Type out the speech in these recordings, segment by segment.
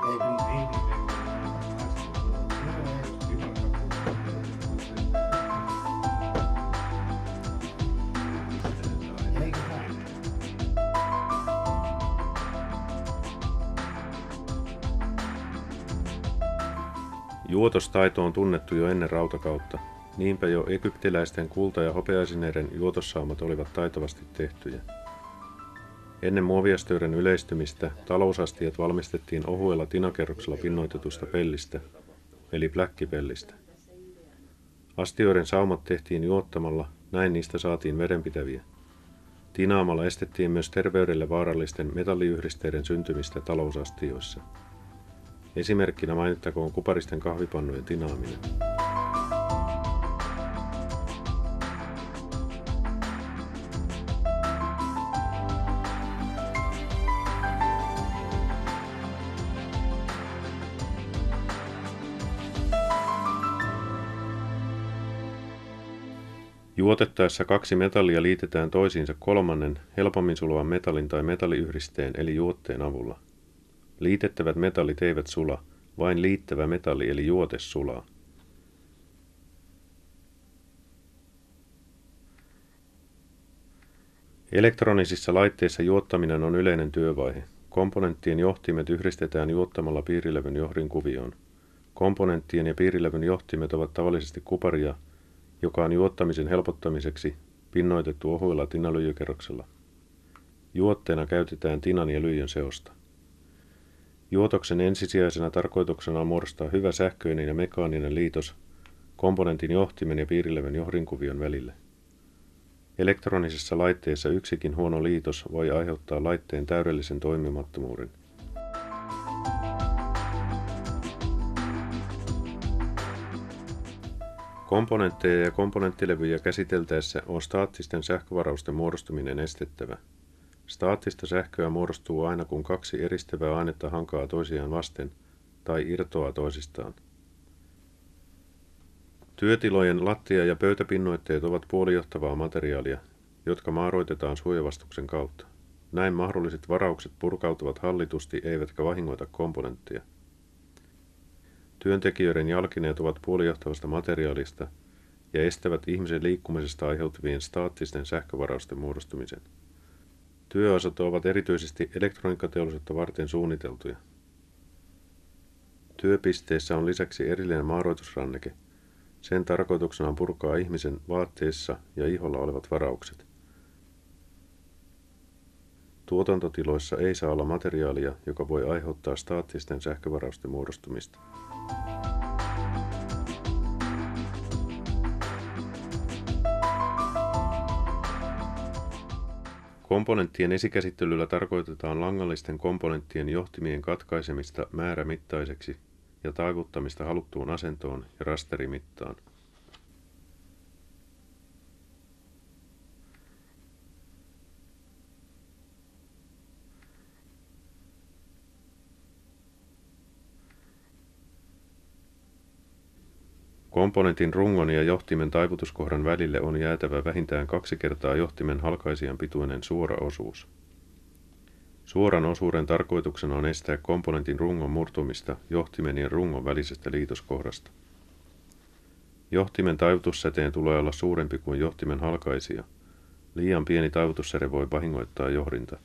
Ei kun Juotostaito on tunnettu jo ennen rautakautta. Niinpä jo egyptiläisten kulta- ja hopeaesineiden juotossaamat olivat taitavasti tehtyjä. Ennen muoviastioiden yleistymistä talousastiat valmistettiin ohuella tinakerroksella pinnoitetusta pellistä, eli pläkkipellistä. Astioiden saumat tehtiin juottamalla, näin niistä saatiin vedenpitäviä. Tinaamalla estettiin myös terveydelle vaarallisten metalliyhdisteiden syntymistä talousastioissa. Esimerkkinä mainittakoon kuparisten kahvipannujen tinaaminen. Juotettaessa kaksi metallia liitetään toisiinsa kolmannen, helpommin sulavan metallin tai metalliyhdisteen eli juotteen avulla. Liitettävät metallit eivät sula, vain liittävä metalli eli juote sulaa. Elektronisissa laitteissa juottaminen on yleinen työvaihe. Komponenttien johtimet yhdistetään juottamalla piirilevyn johdinkuvioon. Komponenttien ja piirilevyn johtimet ovat tavallisesti kuparia, joka on juottamisen helpottamiseksi pinnoitettu ohuella tinalyijykerroksella. Juotteena käytetään tinan ja lyijyn seosta. Juotoksen ensisijaisena tarkoituksena on muodostaa hyvä sähköinen ja mekaaninen liitos komponentin johtimen ja piirilevyn johdinkuvion välille. Elektronisessa laitteessa yksikin huono liitos voi aiheuttaa laitteen täydellisen toimimattomuuden. Komponentteja ja komponenttilevyjä käsiteltäessä on staattisten sähkövarausten muodostuminen estettävä. Staattista sähköä muodostuu aina kun kaksi eristävää ainetta hankaa toisiaan vasten tai irtoaa toisistaan. Työtilojen lattia- ja pöytäpinnoitteet ovat puolijohtavaa materiaalia, jotka maaroitetaan suojavastuksen kautta. Näin mahdolliset varaukset purkautuvat hallitusti eivätkä vahingoita komponenttia. Työntekijöiden jalkineet ovat puolijohtavasta materiaalista ja estävät ihmisen liikkumisesta aiheutuvien staattisten sähkövarausten muodostumisen. Työasot ovat erityisesti elektroniikkateollisuutta varten suunniteltuja. Työpisteessä on lisäksi erillinen maaroitusranneke. Sen tarkoituksena on purkaa ihmisen vaatteissa ja iholla olevat varaukset. Tuotantotiloissa ei saa olla materiaalia, joka voi aiheuttaa staattisten sähkövarausten muodostumista. Komponenttien esikäsittelyllä tarkoitetaan langallisten komponenttien johtimien katkaisemista määrämittaiseksi ja taivuttamista haluttuun asentoon ja rasterimittaan. Komponentin rungon ja johtimen taivutuskohdan välille on jäätävä vähintään 2 kertaa johtimen halkaisijan pituinen suora osuus. Suoran osuuden tarkoituksena on estää komponentin rungon murtumista johtimen ja rungon välisestä liitoskohdasta. Johtimen taivutussäteen tulee olla suurempi kuin johtimen halkaisija. Liian pieni taivutussäde voi vahingoittaa johdinta.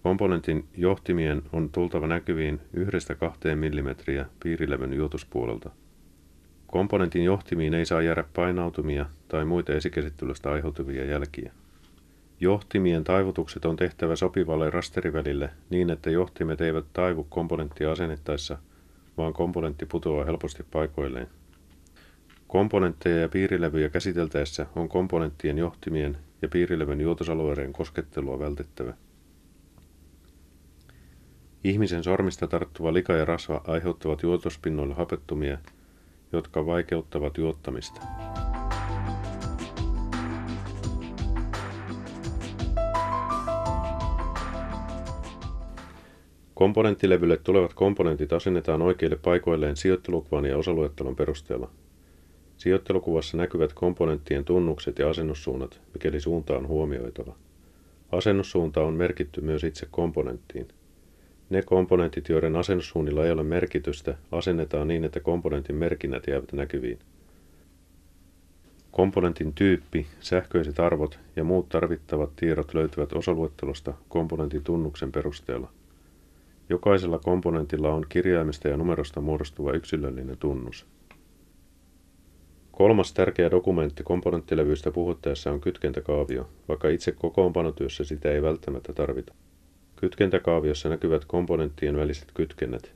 Komponentin johtimien on tultava näkyviin 1–2 mm piirilevyn juotuspuolelta. Komponentin johtimiin ei saa jäädä painautumia tai muita esikäsittelystä aiheutuvia jälkiä. Johtimien taivutukset on tehtävä sopivalle rasterivälille niin, että johtimet eivät taivu komponenttia asennettaessa, vaan komponentti putoaa helposti paikoilleen. Komponentteja ja piirilevyjä käsiteltäessä on komponenttien johtimien ja piirilevyn juotosalueiden koskettelua vältettävä. Ihmisen sormista tarttuva lika ja rasva aiheuttavat juotospinnoille hapettumia, jotka vaikeuttavat juottamista. Komponenttilevylle tulevat komponentit asennetaan oikeille paikoilleen sijoittelukuvan ja osaluettelon perusteella. Sijoittelukuvassa näkyvät komponenttien tunnukset ja asennussuunnat, mikäli suunta on huomioitava. Asennussuunta on merkitty myös itse komponenttiin. Ne komponentit, joiden asennussuunnilla ei ole merkitystä, asennetaan niin, että komponentin merkinnät jäävät näkyviin. Komponentin tyyppi, sähköiset arvot ja muut tarvittavat tiedot löytyvät osaluettelosta komponentin tunnuksen perusteella. Jokaisella komponentilla on kirjaimesta ja numerosta muodostuva yksilöllinen tunnus. Kolmas tärkeä dokumentti komponenttilevyistä puhuttaessa on kytkentäkaavio, vaikka itse kokoonpanotyössä sitä ei välttämättä tarvita. Kytkentäkaaviossa näkyvät komponenttien väliset kytkennät.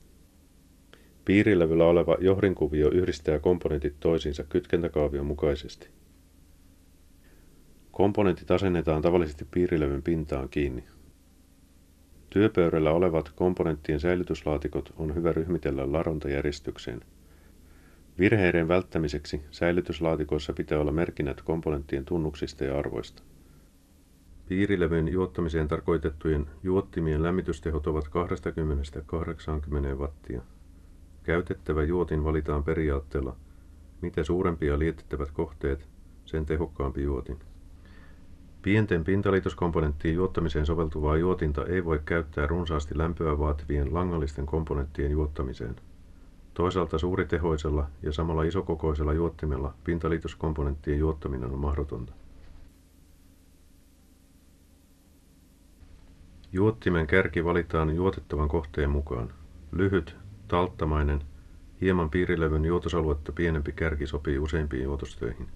Piirilevyllä oleva johdinkuvio yhdistää komponentit toisiinsa kytkentäkaavion mukaisesti. Komponentit asennetaan tavallisesti piirilevyn pintaan kiinni. Työpöydällä olevat komponenttien säilytyslaatikot on hyvä ryhmitellä ladontajärjestykseen. Virheiden välttämiseksi säilytyslaatikoissa pitää olla merkinnät komponenttien tunnuksista ja arvoista. Piirilevyn juottamiseen tarkoitettujen juottimien lämmitystehot ovat 20–80 wattia. Käytettävä juotin valitaan periaatteella, mitä suurempia liitettävät kohteet, sen tehokkaampi juotin. Pienten pintaliitoskomponenttien juottamiseen soveltuvaa juotinta ei voi käyttää runsaasti lämpöä vaativien langallisten komponenttien juottamiseen. Toisaalta suuritehoisella ja samalla isokokoisella juottimella pintaliitoskomponenttien juottaminen on mahdotonta. Juottimen kärki valitaan juotettavan kohteen mukaan. Lyhyt, talttamainen, hieman piirilevyn juotosaluetta pienempi kärki sopii useimpiin juotostöihin.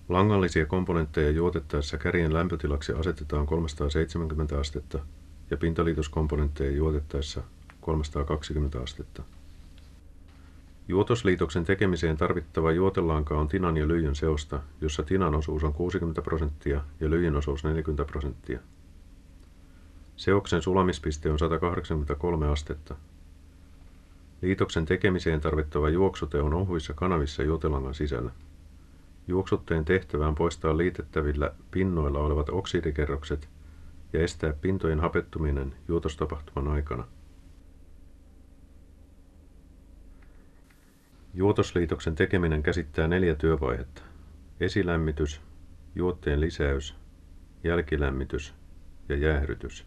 Langallisia komponentteja juotettaessa kärjen lämpötilaksi asetetaan 370 astetta ja pintaliitoskomponentteja juotettaessa 320 astetta. Juotosliitoksen tekemiseen tarvittava juotelanka on tinan ja lyijyn seosta, jossa tinan osuus on 60% ja lyijyn osuus 40%. Seoksen sulamispiste on 183 astetta. Liitoksen tekemiseen tarvittava juoksute on ohuissa kanavissa juotelangan sisällä. Juoksutteen tehtävä on poistaa liitettävillä pinnoilla olevat oksidikerrokset ja estää pintojen hapettuminen juotostapahtuman aikana. Juotosliitoksen tekeminen käsittää 4 työvaihetta: esilämmitys, juotteen lisäys, jälkilämmitys ja jäähdytys.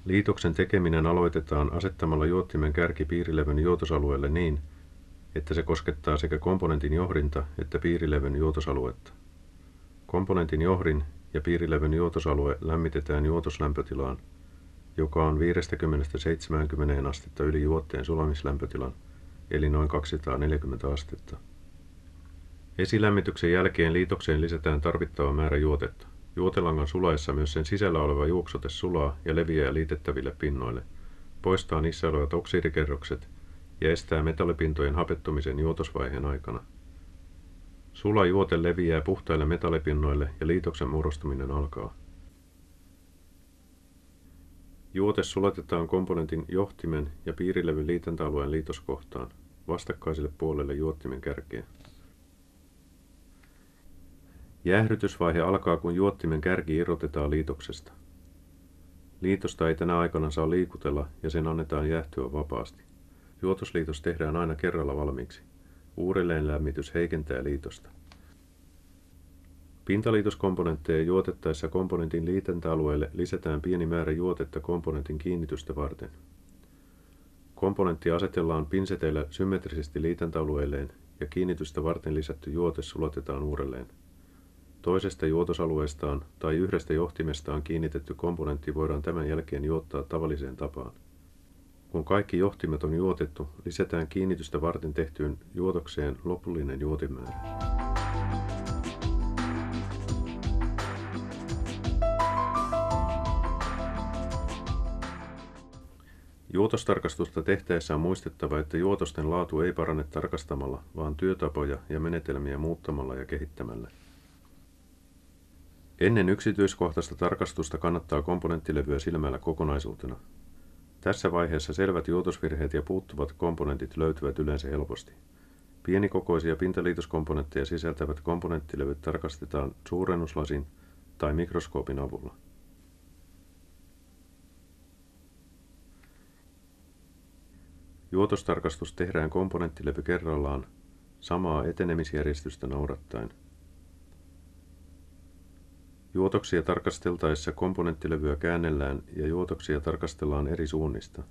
Liitoksen tekeminen aloitetaan asettamalla juottimen kärki piirilevyn juotosalueelle niin, että se koskettaa sekä komponentin johdinta että piirilevyn juotosaluetta. Komponentin johdin ja piirilevyn juotosalue lämmitetään juotoslämpötilaan, joka on 50–70 astetta yli juotteen sulamislämpötilan, eli noin 240 astetta. Esilämmityksen jälkeen liitokseen lisätään tarvittava määrä juotetta. Juotelangan sulaessa myös sen sisällä oleva juoksute sulaa ja leviää liitettäville pinnoille, poistaa niissä olevat oksidikerrokset ja estää metallipintojen hapettumisen juotosvaiheen aikana. Sula juote leviää puhtaille metallipinnoille ja liitoksen muodostuminen alkaa. Juote sulatetaan komponentin johtimen ja piirilevyn liitäntäalueen liitoskohtaan, vastakkaiselle puolelle juottimen kärkeä. Jäähdytysvaihe alkaa, kun juottimen kärki irrotetaan liitoksesta. Liitosta ei tänä aikana saa liikutella ja sen annetaan jäähtyä vapaasti. Juotosliitos tehdään aina kerralla valmiiksi. Uudelleenlämmitys heikentää liitosta. Pintaliitoskomponentteja juotettaessa komponentin liitäntäalueelle lisätään pieni määrä juotetta komponentin kiinnitystä varten. Komponentti asetellaan pinseteillä symmetrisesti liitäntäalueelleen ja kiinnitystä varten lisätty juote sulatetaan uudelleen. Toisesta juotosalueestaan tai yhdestä johtimestaan kiinnitetty komponentti voidaan tämän jälkeen juottaa tavalliseen tapaan. Kun kaikki johtimet on juotettu, lisätään kiinnitystä varten tehtyyn juotokseen lopullinen juotimäärä. Juotostarkastusta tehtäessä on muistettava, että juotosten laatu ei parane tarkastamalla, vaan työtapoja ja menetelmiä muuttamalla ja kehittämällä. Ennen yksityiskohtaista tarkastusta kannattaa komponenttilevyä silmäillä kokonaisuutena. Tässä vaiheessa selvät juotosvirheet ja puuttuvat komponentit löytyvät yleensä helposti. Pienikokoisia pintaliitoskomponentteja sisältävät komponenttilevyt tarkastetaan suurennuslasin tai mikroskoopin avulla. Juotostarkastus tehdään komponenttilevy kerrallaan samaa etenemisjärjestystä noudattaen. Juotoksia tarkasteltaessa komponenttilevyä käännellään ja juotoksia tarkastellaan eri suunnista.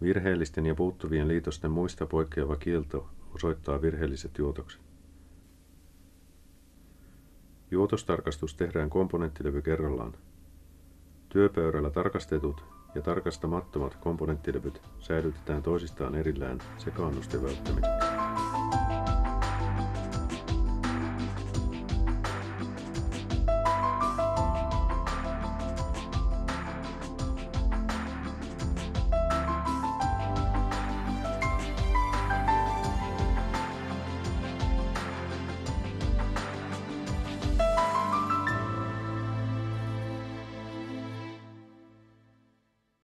Virheellisten ja puuttuvien liitosten muista poikkeava kielto osoittaa virheelliset juotokset. Juotostarkastus tehdään komponenttilevy kerrallaan. Työpöydällä tarkastetut ja tarkastamattomat komponenttilevyt säilytetään toisistaan erillään sekaannusten välttämiseksi.